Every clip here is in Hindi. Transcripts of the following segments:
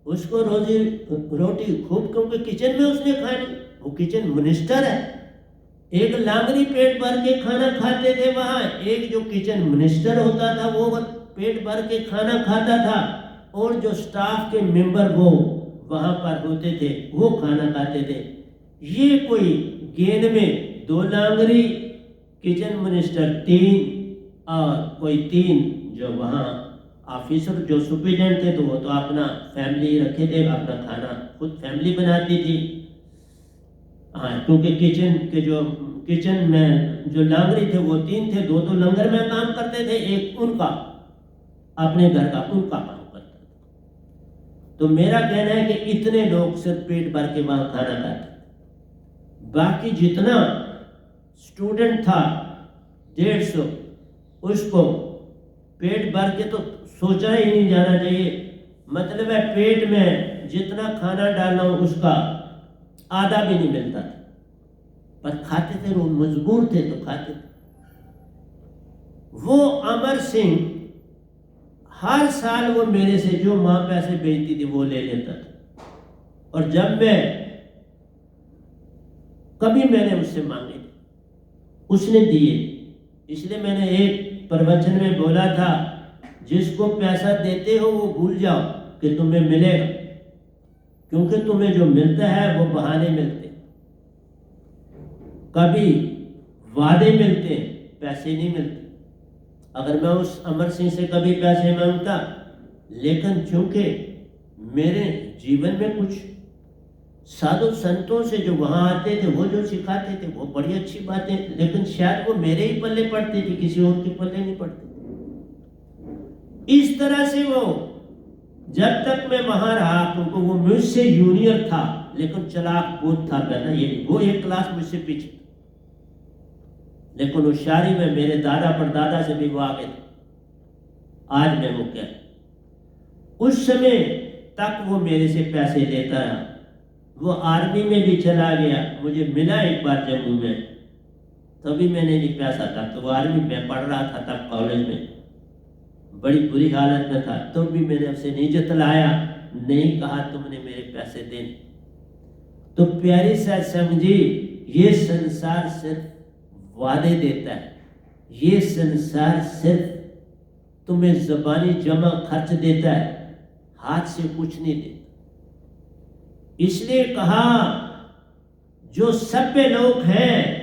उसको रोजी रोटी खूब, क्योंकि किचन में उसने खानी, वो किचन मिनिस्टर है। एक लांगरी पेट भर के खाना खाते थे वहाँ, एक जो किचन मिनिस्टर होता था वो पेट भर के खाना खाता था, और जो स्टाफ के मेंबर वो वहाँ पर होते थे वो खाना खाते थे। ये कोई गेंद में 2 लांगरी, किचन मिनिस्टर 3, और कोई 3 जो वहाँ ऑफिसर जो सुपरिटेंडेंट थे, तो वो तो अपना फैमिली रखे थे, अपना खाना खुद फैमिली बनाती थी। हाँ, क्योंकि किचन में जो लांगरी थे वो 3 थे, 2 तो लंगर में काम करते थे, एक उनका अपने घर का उनका काम करता था। तो मेरा कहना है कि इतने लोग सिर्फ पेट भर के वहां खाना खाते, बाकी जितना स्टूडेंट था 150, उसको पेट भर के तो सोचा ही नहीं जाना चाहिए। मतलब है पेट में जितना खाना डालना उसका आधा भी नहीं मिलता था, पर खाते थे, वो मजबूर थे तो खाते थे। वो अमर सिंह हर साल वो मेरे से जो माँ पैसे भेजती थी वो ले लेता था, और जब मैं कभी मैंने उससे मांगे उसने दिए। इसलिए मैंने एक प्रवचन में बोला था, जिसको पैसा देते हो वो भूल जाओ कि तुम्हें मिलेगा, क्योंकि तुम्हें जो मिलता है वो बहाने मिलते, कभी वादे मिलते, पैसे नहीं मिलते। अगर मैं उस अमर सिंह से कभी पैसे मांगता, लेकिन चूंकि मेरे जीवन में कुछ साधु संतों से जो वहां आते थे वो जो सिखाते थे वो बड़ी अच्छी बातें, लेकिन शायद वो मेरे ही पल्ले पड़ती थी, किसी और के पल्ले नहीं पड़ती। इस तरह से वो जब तक मैं वहां रहा, क्योंकि वो मुझसे जूनियर था लेकिन चलाक बहुत था, कहना ये वो एक क्लास मुझसे पीछे, लेकिन होशियारी में मेरे दादा परदादा से भी वो आगे थे। आज मैं वो क्या, उस समय तक वो मेरे से पैसे लेता रहा। वो आर्मी में भी चला गया, मुझे मिला एक बार जम्मू में, तभी मैंने नहीं पैसा था, तो वो आर्मी में पढ़ रहा था तब कॉलेज में, बड़ी बुरी हालत में था, तो भी मैंने उसे नहीं जतलाया, नहीं कहा तुमने मेरे पैसे देने। तो प्यारी सत्संग जी, ये संसार सिर्फ वादे देता है, ये संसार सिर्फ तुम्हें ज़बानी जमा खर्च देता है, हाथ से कुछ नहीं देता। इसलिए कहा जो सभ्य लोग हैं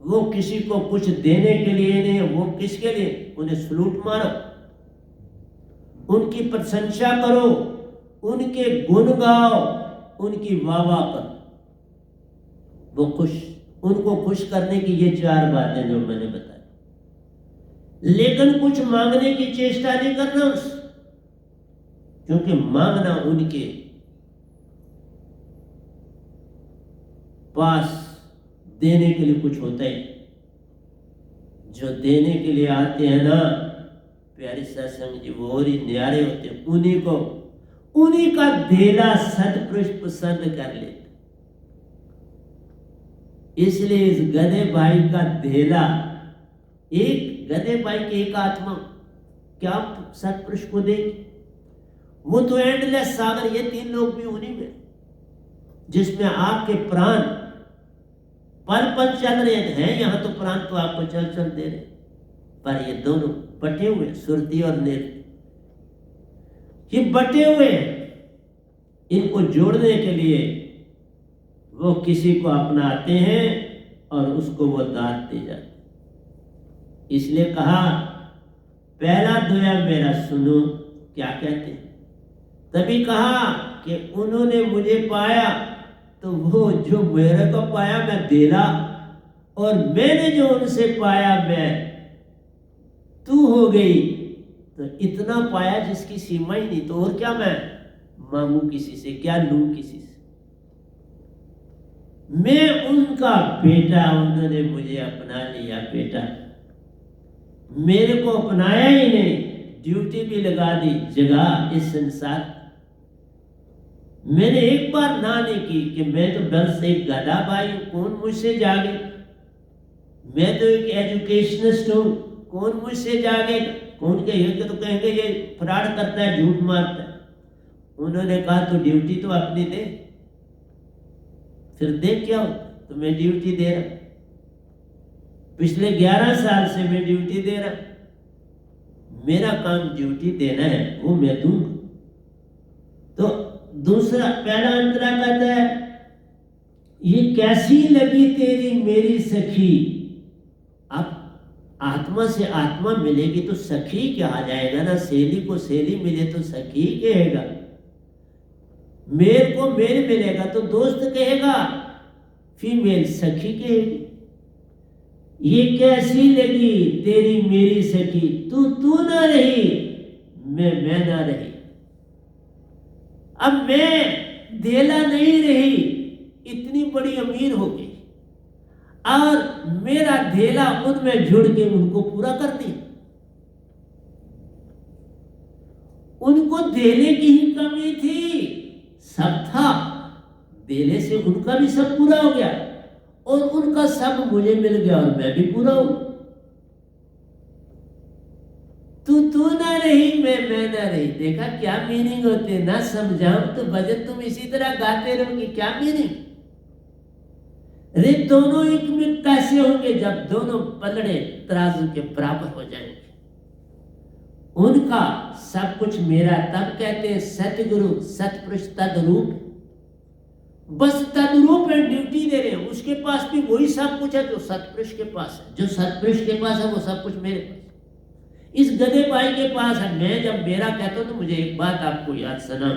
वो किसी को कुछ देने के लिए नहीं, वो किसके लिए, उन्हें सलूट मारो, उनकी प्रशंसा करो, उनके गुण गाओ, उनकी वाह वाह करो, वो उनको खुश करने की ये 4 बातें जो मैंने बताई। लेकिन कुछ मांगने की चेष्टा नहीं करना उससे, क्योंकि मांगना उनके पास देने के लिए कुछ होता है। जो देने के लिए आते हैं ना प्यारी सत्संग जी, वो और ही न्यारे होते हैं, उन्हीं का धेला सतपुरुष पसंद कर लेते। इसलिए इस गधे भाई का धेला, एक गधे भाई की एक आत्मा क्या सतपुरुष को देगी, वो तो एंडलेस सागर, ये 3 लोग भी उन्हीं में, जिसमें आपके प्राण पल पल चल रहे हैं। यहाँ तो प्राण तो आपको चल चल दे रहे, पर ये दोनों बटे हुए, सुरती और नृत्य, ये बटे हुए हैं। इनको जोड़ने के लिए वो किसी को अपनाते हैं और उसको वो दाद दे जाते। इसलिए कहा पहला दुआ मेरा सुनो, क्या कहते हैं। तभी कहा कि उन्होंने मुझे पाया, तो वो जो मेरे को पाया मैं देला, और मैंने जो उनसे पाया मैं तू हो गई। तो इतना पाया जिसकी सीमा ही नहीं, तो और क्या मैं मांगू किसी से, क्या लूं किसी से। मैं उनका बेटा, उन्होंने मुझे अपना लिया बेटा, मेरे को अपनाया ही नहीं, ड्यूटी भी लगा दी जगह इस संसार। मैंने एक बार ना नहीं की कि मैं तो दल से एक गधा भाई हूं, कौन मुझसे जागे, मैं तो एक एजुकेशनिस्ट हूं, कौन मुझसे जागे, कौन कहेंगे, तो कहेंगे ये फ्रॉड करता है, झूठ मारता है। उन्होंने कहा तो ड्यूटी तो अपनी दे। फिर देख क्या हो, तो मैं ड्यूटी दे रहा, पिछले 11 साल से मैं ड्यूटी दे रहा, मेरा काम ड्यूटी देना है, वो मैं दूंगा। तो दूसरा पहला अंतरा कहता है, ये कैसी लगी तेरी मेरी सखी। अब आत्मा से आत्मा मिलेगी तो सखी कहा जाएगा ना, सहेली को सहेली मिले तो सखी कहेगा, मेल को मेल मिलेगा तो दोस्त कहेगा, फीमेल सखी कहेगी। ये कैसी लगी तेरी मेरी सखी, तू ना रही, मैं ना रही। अब मैं धेला नहीं रही, इतनी बड़ी अमीर हो गई और मेरा धेला उनमें जुड़ के उनको पूरा कर दिया। उनको धेले की ही कमी थी, सब था, धेले से उनका भी सब पूरा हो गया और उनका सब मुझे मिल गया और मैं भी पूरा हूं। तू ना रही, मैं ना रही। देखा क्या मीनिंग होते, ना समझाऊं तो भजन तुम इसी तरह गाते रहोगे, क्या मीनिंग। अरे दोनों एक में कैसे होंगे, जब दोनों पलड़े तराजू के बराबर हो जाएंगे। उनका सब कुछ मेरा, तब कहते हैं सतगुरु सतपुरुष तद्रूप, बस तद्रूप है, ड्यूटी दे रहे हैं। उसके पास भी वही सब कुछ है जो सतपुरुष के पास है, जो सतपुरुष के पास है वो सब कुछ मेरे पास, इस गधे भाई के पास है। मैं जब मेरा कहता हूं तो मुझे एक बात आपको याद सुना,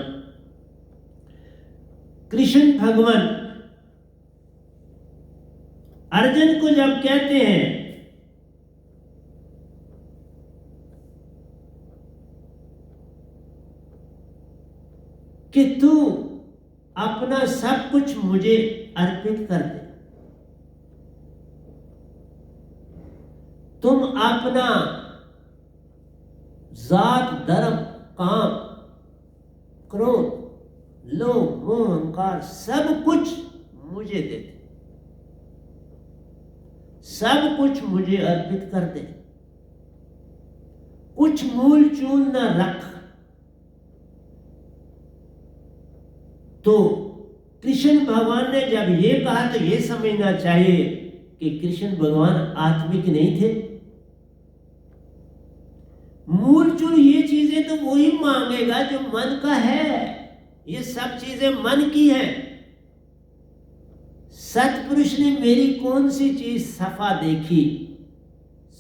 कृष्ण भगवान अर्जुन को जब कहते हैं कि तू अपना सब कुछ मुझे अर्पित कर दे, तुम अपना जात धर्म काम क्रोध लोभ मोह अहंकार सब कुछ मुझे दे दे, सब कुछ मुझे अर्पित कर दे, कुछ मूल चूल न रख। तो कृष्ण भगवान ने जब ये कहा तो ये समझना चाहिए कि कृष्ण भगवान आत्मिक नहीं थे। मूल चूल ये चीजें तो वही मांगेगा जो मन का है, ये सब चीजें मन की हैं। सतपुरुष ने मेरी कौन सी चीज सफा देखी,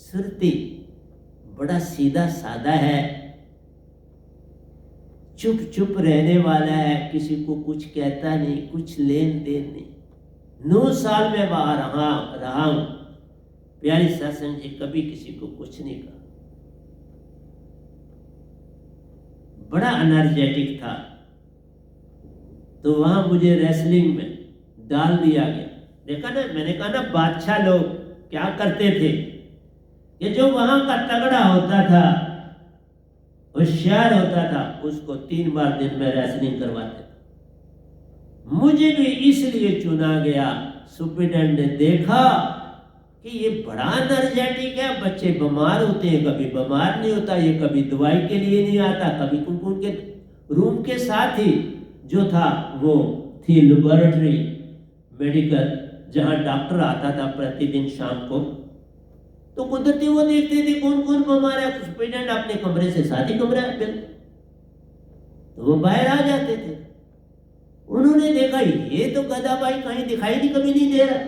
सुरती, बड़ा सीधा सादा है, चुप चुप रहने वाला है, किसी को कुछ कहता नहीं, कुछ लेन देन नहीं। 9 साल में बाहर रहा हूं, प्यारी सत्संग जी, कभी किसी को कुछ नहीं कहा, बड़ा एनर्जेटिक था। तो वहां मुझे रेसलिंग में डाल दिया गया। देखा ना, मैंने कहा ना बादशाह लोग क्या करते थे कि जो वहां का तगड़ा होता था, होशियार होता था, उसको 3 बार दिन में रेसलिंग करवाते थे। मुझे भी इसलिए चुना गया। सुप्रिटेंडेंट ने देखा कि ये बड़ा एनर्जेटिक है, बच्चे बीमार होते हैं, कभी बीमार नहीं होता, ये कभी दवाई के लिए नहीं आता, कभी उनके रूम के साथ ही जो था वो थी लेबोरेटरी मेडिकल, जहां डॉक्टर आता था प्रतिदिन शाम को। तो कुदरती वो देखते थे कौन कौन बीमार है, सुप्रिटेंडेंट अपने कमरे से साथ ही कमरा है बिल्कुल, तो वो बाहर आ जाते थे। उन्होंने देखा ये तो गधा भाई कहीं दिखाई नहीं, कभी नहीं दे रहा,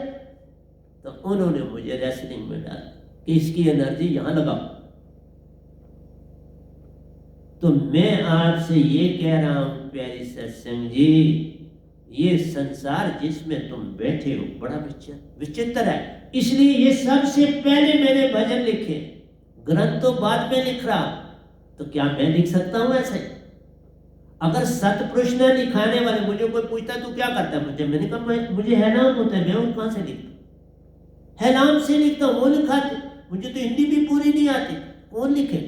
तो उन्होंने मुझे रेसलिंग में डाला कि इसकी एनर्जी यहां लगाओ। तो मैं आपसे ये कह रहा हूं प्यारी सत्संग जी, ये संसार जिसमें तुम बैठे हो बड़ा विचित्र है। इसलिए ये सबसे पहले मैंने भजन लिखे, ग्रंथ तो बाद में लिख रहा। तो क्या मैं लिख सकता हूं ऐसे? अगर सतपुरुष ने लिखाने वाले, मुझे कोई पूछता तू क्या करता है, मैंने कहा मुझे है नाम होता है, मैं कहां से लिखता, है नाम से लिखता हूं, वो लिखाते। मुझे तो हिंदी भी पूरी नहीं आती, कौन लिखे?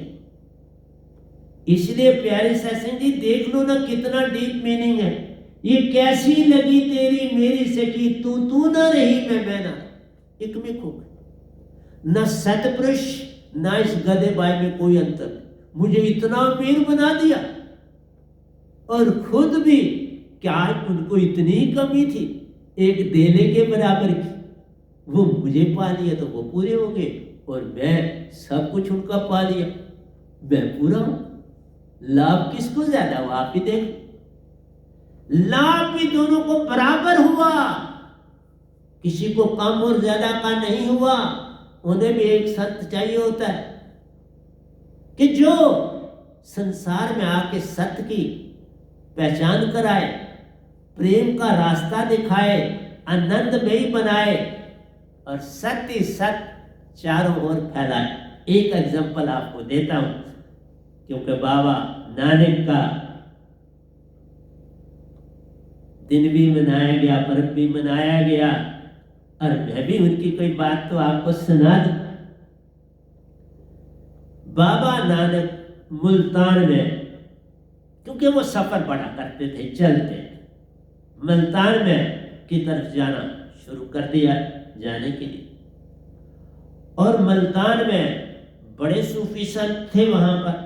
इसलिए प्यारे सत्संग जी देख लो ना कितना डीप मीनिंग है। ये कैसी लगी तेरी मेरी सखी, तू ना रही, मैं ना, एक में खो गए। न सतपुरुष न इस गधे बाई में कोई अंतर, मुझे इतना अमीर बना दिया। और खुद भी क्या उनको इतनी कमी थी, एक देले के बराबर की। वो मुझे पा लिया तो वो पूरे हो गए, और मैं सब कुछ उनका पा लिया, मैं पूरा हूं। लाभ किसको ज्यादा हुआ, आप ही देख। लाभ भी दोनों को बराबर हुआ, किसी को कम और ज्यादा का नहीं हुआ। उन्हें भी एक संत चाहिए होता है कि जो संसार में आके सत्य की पहचान कराए, प्रेम का रास्ता दिखाए, आनंदमयी बनाए और सत्य सत्य चारों ओर फैलाए। एक एग्जांपल आपको देता हूं, क्योंकि बाबा नानक का दिन भी मनाया गया, पर्व भी मनाया गया, और मैं भी उनकी कोई बात तो आपको सुना दूं। बाबा नानक मुल्तान में, क्योंकि वो सफर बड़ा करते थे, चलते, मुल्तान में की तरफ जाना शुरू कर दिया जाने के लिए। और मुल्तान में बड़े सूफी संत थे वहां पर,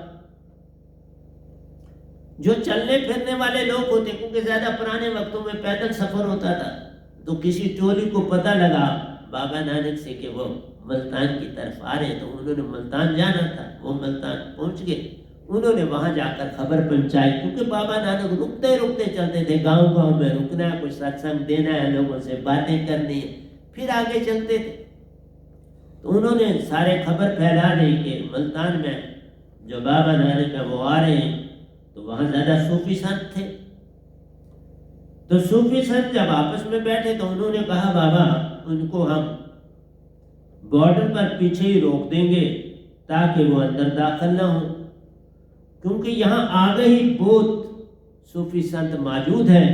जो चलने फिरने वाले लोग होते, क्योंकि ज्यादा पुराने वक्तों में पैदल सफर होता था। तो किसी टोली को पता लगा बाबा नानक से कि वो मुल्तान की तरफ आ रहे, तो उन्होंने मुल्तान जाना था, वो मुल्तान पहुंच गए। उन्होंने वहां जाकर खबर पहुंचाई, क्योंकि बाबा नानक रुकते रुकते चलते थे, गांव गांव में रुकना है, कुछ सत्संग देना है, लोगों से बातें करनी है, फिर आगे चलते थे। तो उन्होंने सारे खबर फैला दी कि मुल्तान में जो बाबा नानक है वो आ रहे हैं। तो वहां ज्यादा सूफी संत थे। तो सूफी संत जब आपस में बैठे तो उन्होंने कहा, बाबा उनको हम बॉर्डर पर पीछे ही रोक देंगे ताकि वो अंदर दाखिल ना हो, क्योंकि यहाँ आगे ही बहुत सूफी संत मौजूद हैं,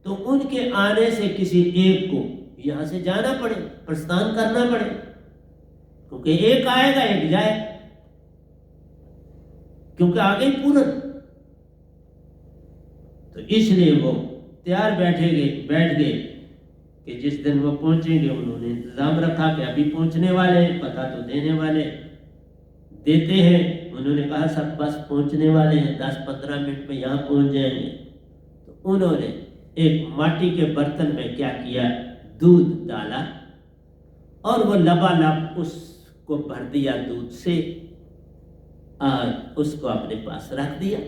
तो उनके आने से किसी एक को यहाँ से जाना पड़े, प्रस्थान करना पड़े, क्योंकि एक आएगा एक जाए, क्योंकि आगे ही पूर्ण। तो इसलिए वो तैयार बैठ गए कि जिस दिन वो पहुंचेंगे, उन्होंने इंतजाम रखा कि अभी पहुंचने वाले हैं, पता तो देने वाले देते हैं। उन्होंने कहा सब बस पहुंचने वाले हैं, 10-15 मिनट में यहाँ पहुंच जाएंगे। तो उन्होंने एक माटी के बर्तन में क्या किया, दूध डाला और वो लबालब उसको भर दिया दूध से, और उसको अपने पास रख दिया,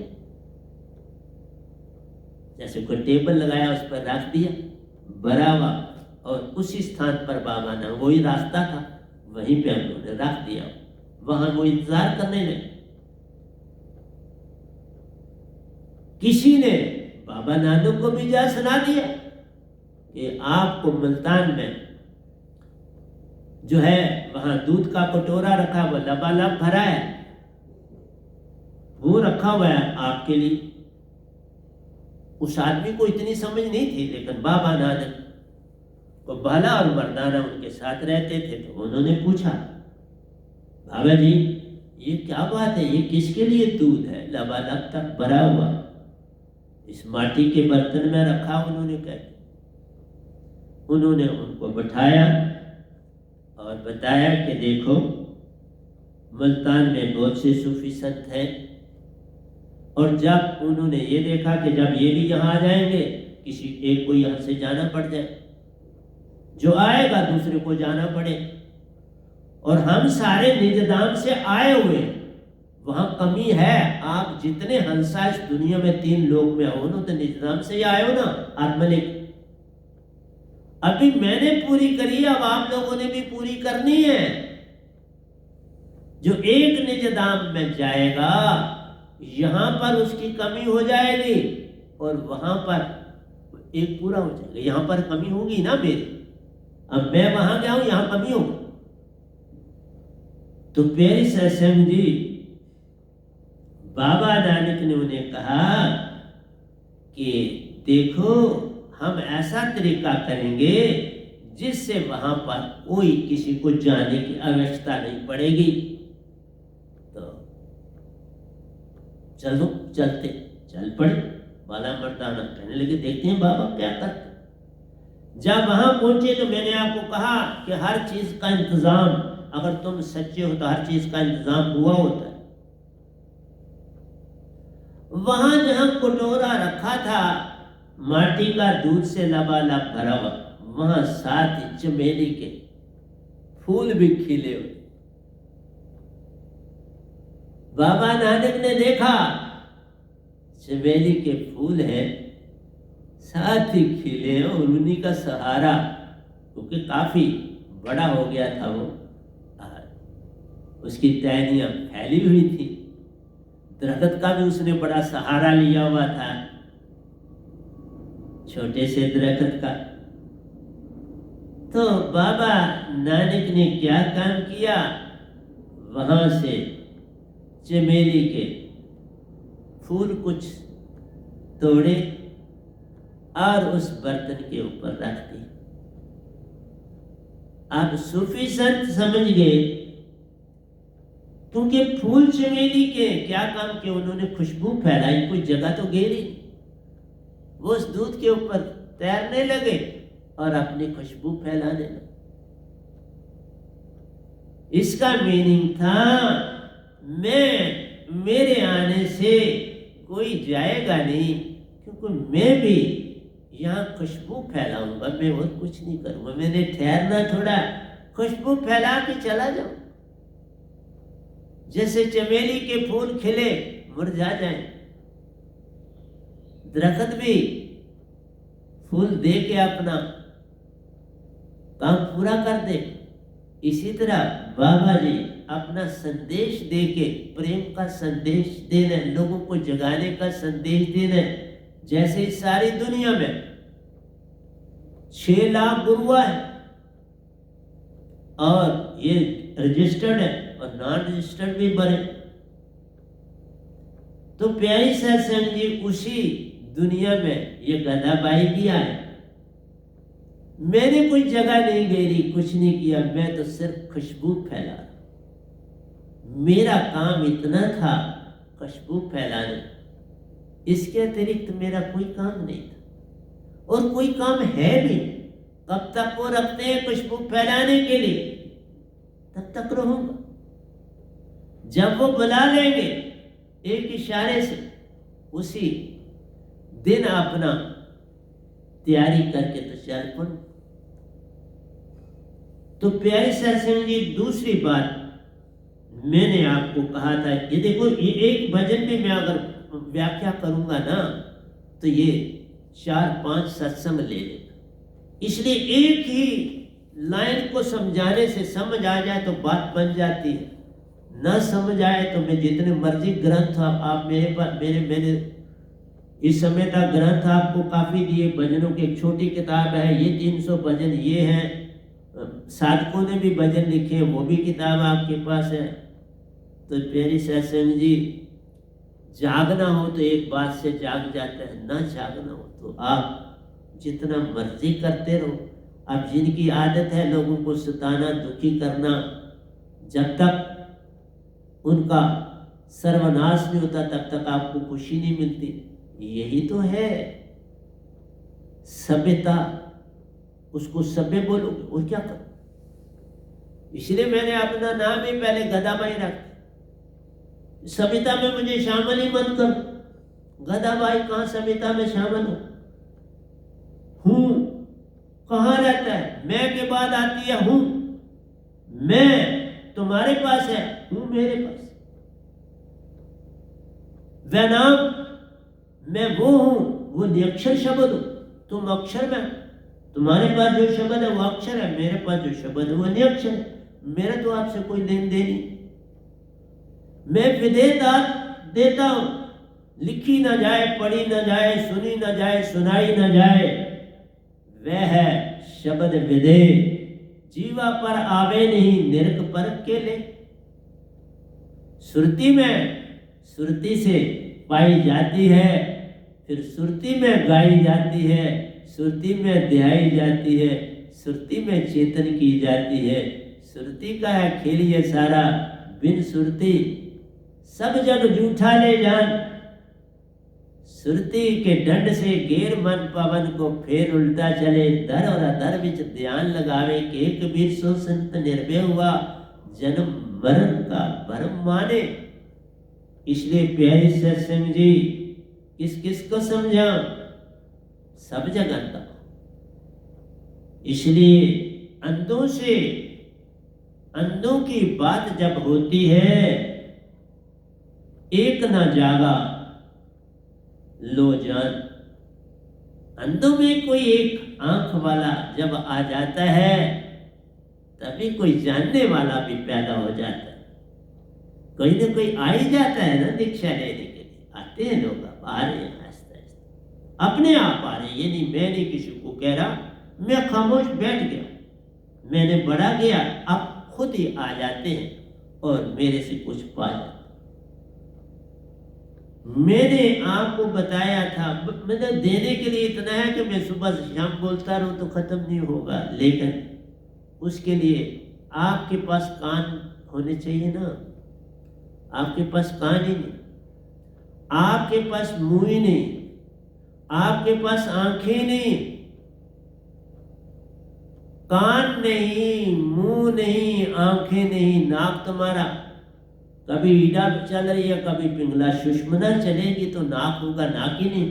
जैसे कोई टेबल लगाया उस पर रख दिया भरा हुआ। और उसी स्थान पर बाबा ने, वही रास्ता था, वहीं पे हम लोगों ने रख दिया। वहां वो इंतजार करने लगे। किसी ने बाबा नानक को भी जा सुना दिया कि आपको मुल्तान में जो है वहां दूध का कटोरा रखा, वो लबालब भरा है, वो रखा हुआ है आपके लिए। उस आदमी को इतनी समझ नहीं थी, लेकिन बाबा नानक को भला और मर्दाना उनके साथ रहते थे। तो उन्होंने पूछा, बाबा जी ये क्या बात है, ये किसके लिए दूध है लबालब तक भरा हुआ, इस माटी के बर्तन में रखा? उन्होंने कहा, उन्होंने उनको बैठाया और बताया कि देखो मुल्तान में बहुत से सूफी संत हैं, और जब उन्होंने ये देखा कि जब ये भी यहाँ आ जाएंगे, किसी एक को यहाँ से जाना पड़ जाए, जो आएगा दूसरे को जाना पड़े, और हम सारे निजदाम से आए हुए, वहां कमी है। आप जितने हंसा इस दुनिया में 3 लोग में हो ना, तो निजदाम से ही आए हो ना, आत्मलिक। अभी मैंने पूरी करी, अब आप लोगों ने भी पूरी करनी है। जो एक निजदाम में जाएगा, यहां पर उसकी कमी हो जाएगी और वहां पर एक पूरा हो जाएगा। यहां पर कमी होगी ना मेरी, अब मैं वहां गया हूं, यहां कमी होगी। तो प्यारी सत्संग जी, बाबा नानक ने उन्हें कहा कि देखो हम ऐसा तरीका करेंगे जिससे वहां पर कोई किसी को जाने की आवश्यकता नहीं पड़ेगी। तो चलो चलते चल पड़े, बाला मर्दाना कहने लगे देखते हैं बाबा क्या करते। जब वहां पहुंचे तो मैंने आपको कहा कि हर चीज का इंतजाम, अगर तुम सच्चे हो तो हर चीज का इंतजाम हुआ होता है। वहां जहां कटोरा रखा था माटी का दूध से लबालब भरा हुआ, वहां 7 चमेली के फूल भी खिले हुए। बाबा नानक ने देखा चमेली के फूल हैं, साथ ही खिले हैं और उन्हीं का सहारा, क्योंकि काफी बड़ा हो गया था वो, उसकी टहनियां फैली हुई थी, दरख्त का भी उसने बड़ा सहारा लिया हुआ था, छोटे से दरख्त का। तो बाबा नानक ने क्या काम किया, वहां से चमेली के फूल कुछ तोड़े और उस बर्तन के ऊपर रख दिए। आप सूफी संत समझ गए, क्योंकि फूल चमेली के क्या काम किया, उन्होंने खुशबू फैलाई, कोई जगह तो घेरी, वो उस दूध के ऊपर तैरने लगे और अपनी खुशबू फैलाने लगे। इसका मीनिंग था मेरे आने से कोई जाएगा नहीं, क्योंकि मैं भी यहाँ खुशबू फैलाऊंगा, मैं और कुछ नहीं करूंगा, मैंने ठहरना थोड़ा, खुशबू फैला के चला जाऊं। जैसे चमेली के फूल खिले मुरझा जाए, दरख्त भी फूल दे के अपना काम पूरा कर दे, इसी तरह बाबा जी अपना संदेश दे के, प्रेम का संदेश देना, लोगों को जगाने का संदेश देना। जैसे इस सारी दुनिया में 6 लाख गुरुआ है और ये रजिस्टर्ड है और नॉन रजिस्टर्ड भी बने, तो प्यारी सत्संग जी उसी दुनिया में ये गदाबाई भी आए। मैंने कोई जगह नहीं घेरी, कुछ नहीं किया, मैं तो सिर्फ खुशबू फैला, मेरा काम इतना था खुशबू फैलाने, इसके अतिरिक्त मेरा कोई काम नहीं था और कोई काम है भी। कब तक वो रखते हैं खुशबू फैलाने के लिए, तब तक रहूंगा। जब वो बुला लेंगे एक इशारे से, उसी दिन अपना तैयारी करके तो चल पड़ो। तो प्यारे सत्संग जी, दूसरी बात मैंने आपको कहा था, ये देखो, ये एक भजन में मैं अगर व्याख्या करूंगा ना तो ये 4-5 सत्संग ले लेगा, इसलिए एक ही लाइन को समझाने से समझ आ जाए तो बात बन जाती है, ना समझ आए तो मैं जितने मर्जी ग्रंथ आप मेरे पास मैंने इस समय तक ग्रंथ आपको काफी दिए, भजनों की एक छोटी किताब है, ये 300 भजन ये हैं, साधकों ने भी भजन लिखे हैं, वो भी किताब आपके पास है। तो प्यारी सत्संग जी, जागना हो तो एक बात से जाग जाता है, ना जागना हो तो आप जितना मर्जी करते रहो। अब जिनकी आदत है लोगों को सताना, दुखी करना, जब तक उनका सर्वनाश नहीं होता तब तक आपको खुशी नहीं मिलती। यही तो है सभ्यता, उसको सभ्य बोलोगे और क्या करो। इसलिए मैंने अपना नाम ही पहले गदाबाई रखा, सभ्यता में मुझे शामिल ही मत करो। गदाबाई कहाँ सभ्यता में शामिल हूं, कहाँ रहता है, मैं के बाद आती है हूं, मैं तुम्हारे पास है, हूं मेरे पास, वह नाम मैं वो हूं, वो निरक्षर शब्द हूं, तुम अक्षर में, तुम्हारे पास जो शब्द है वो अक्षर है, मेरे पास जो शब्द है वो निरक्षर है, मेरा तो आपसे कोई लेन देन नहीं। मैं विदेदात देता हूं, लिखी ना जाए, पढ़ी ना जाए, सुनी ना जाए, सुनाई ना जाए, वह है शब्द विदे, जीवा पर आवे नहीं निरख पर के ले। सुरती में सुरती से पाई जाती है, फिर सुरती में गाई जाती है, सुरती में ध्याई जाती है, सुरती में चेतन की जाती है। सुरती का है खेल ये सारा, बिन सुरती सब जग जूठा ले जान। सुरती के दंड से गेर मन पवन को फेर उल्टा चले, दर और अदर विच ध्यान लगावे, के कबीर सो संत निर्भय हुआ, जन्म मरण का भरम माने। इसलिए प्यारे सत्संग जी, किस किस को समझाऊं, सब जगत का। इसलिए अंधों की बात जब होती है, एक ना जागा लो जान। अंधों में कोई एक आंख वाला जब आ जाता है, तभी कोई जानने वाला भी पैदा हो जाता है। कोई ना कोई आ ही जाता है ना दीक्षा लेने के लिए। आते हैं लोग, अब आ रहे हैं आहिस्ता आहिस्ता, अपने आप आ रहे हैं। ये नहीं, मैं नहीं किसी को कह रहा, मैं खामोश बैठ गया, मैंने बढ़ा गया, अब खुद ही आ जाते हैं और मेरे से कुछ पा जाते। मैंने आपको बताया था, मतलब देने के लिए इतना है कि मैं सुबह से शाम बोलता रहूं तो खत्म नहीं होगा, लेकिन उसके लिए आपके पास कान होने चाहिए ना। आपके पास कान ही नहीं, आपके पास मुंह ही नहीं, आपके पास आंखें नहीं, कान नहीं, मुंह नहीं, आंखें नहीं, नाक तुम्हारा कभी ईड़ा चल रही है, कभी पिंगला सुषमना चलेगी तो नाक होगा, नाक ही नहीं।